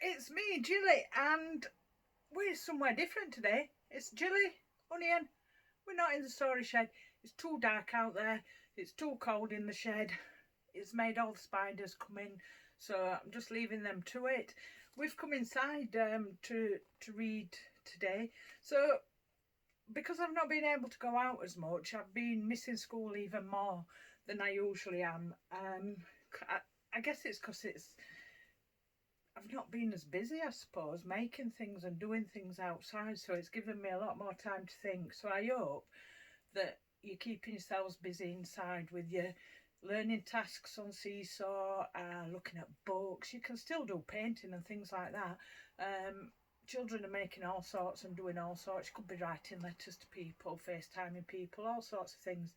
It's me, Jilly, and we're somewhere different today. It's Jilly, Onion. We're not in the storage shed. It's too dark out there. It's too cold in the shed. It's made all the spiders come in, so I'm just leaving them to it. We've come inside to read today. So because I've not been able to go out as much, I've been missing school even more than I usually am. I guess it's because I've not been as busy, I suppose, making things and doing things outside, so it's given me a lot more time to think. So I hope that you're keeping yourselves busy inside with your learning tasks on Seesaw, looking at books. You can still do painting and things like that. Children are making all sorts and doing all sorts. You could be writing letters to people, FaceTiming people, all sorts of things.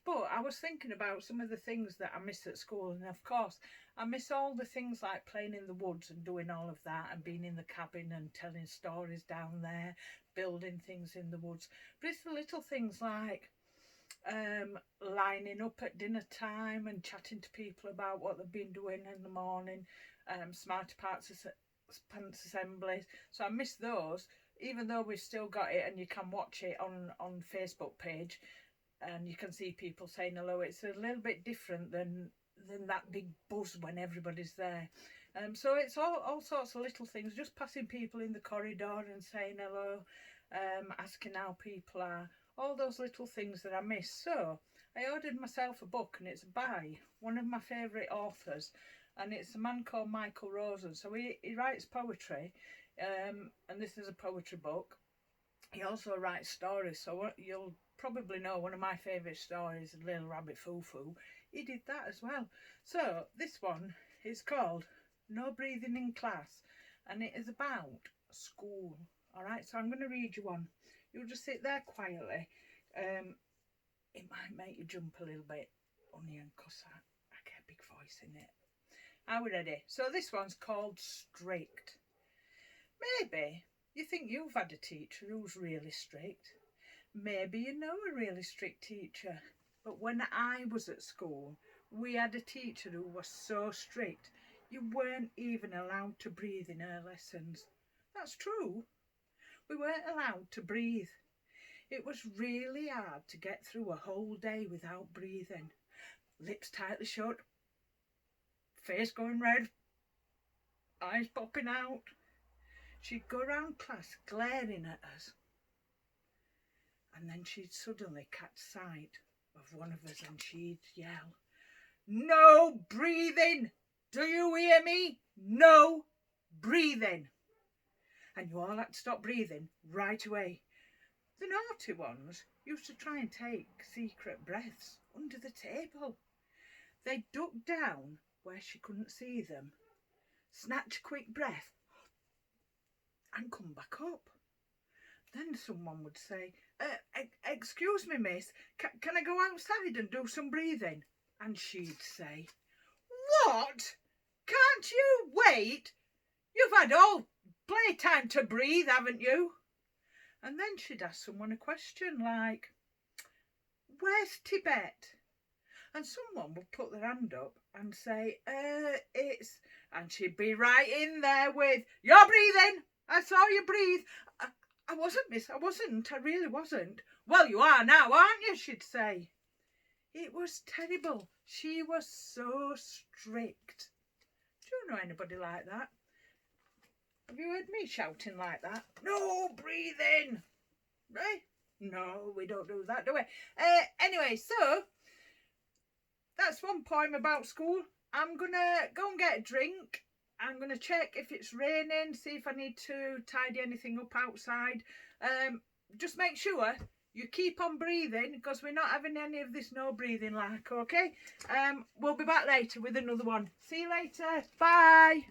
But I was thinking about some of the things that I miss at school, and of course, I miss all the things like playing in the woods and doing all of that, and being in the cabin and telling stories down there, building things in the woods. But it's the little things like lining up at dinner time and chatting to people about what they've been doing in the morning, smarter parts assemblies. So I miss those, even though we've still got it and you can watch it on Facebook page and you can see people saying hello. It's a little bit different than that big buzz when everybody's there. So it's all sorts of little things, just passing people in the corridor and saying hello, asking how people are, all those little things that I miss. So I ordered myself a book, and it's by one of my favourite authors, and it's a man called Michael Rosen. So he writes poetry, and this is a poetry book. He also writes stories, so you'll probably know one of my favourite stories, Little Rabbit Foo Foo. He did that as well. So this one is called No Breathing in Class, and it is about school. Alright, so I'm going to read you one. You'll just sit there quietly. It might make you jump a little bit, Onion, because I get a big voice in it. Are we ready? So this one's called Strict. Maybe you think you've had a teacher who's really strict. Maybe you know a really strict teacher. But when I was at school, we had a teacher who was so strict, you weren't even allowed to breathe in her lessons. That's true. We weren't allowed to breathe. It was really hard to get through a whole day without breathing. Lips tightly shut, face going red, eyes popping out. She'd go round class glaring at us. And then she'd suddenly catch sight of one of us and she'd yell, "No breathing! Do you hear me? No breathing!" And you all had to stop breathing right away. The naughty ones used to try and take secret breaths under the table. They'd duck down where she couldn't see them, snatch a quick breath, and come back up. Then someone would say, "Excuse me, miss, can I go outside and do some breathing?" And she'd say, "What? Can't you wait? You've had all playtime to breathe, haven't you?" And then she'd ask someone a question like, "Where's Tibet?" And someone would put their hand up and say, it's... And she'd be right in there with, "You're breathing! I saw you breathe." I wasn't, miss, I wasn't. I really wasn't." "Well, you are now, aren't you?" she'd say. It was terrible. She was so strict. Do you know anybody like that? Have you heard me shouting like that? No breathing! Right? No, we don't do that, do we? Anyway, so that's one poem about school. I'm going to go and get a drink. I'm going to check if it's raining, see if I need to tidy anything up outside. Just make sure you keep on breathing, because we're not having any of this no breathing like, okay? We'll be back later with another one. See you later. Bye.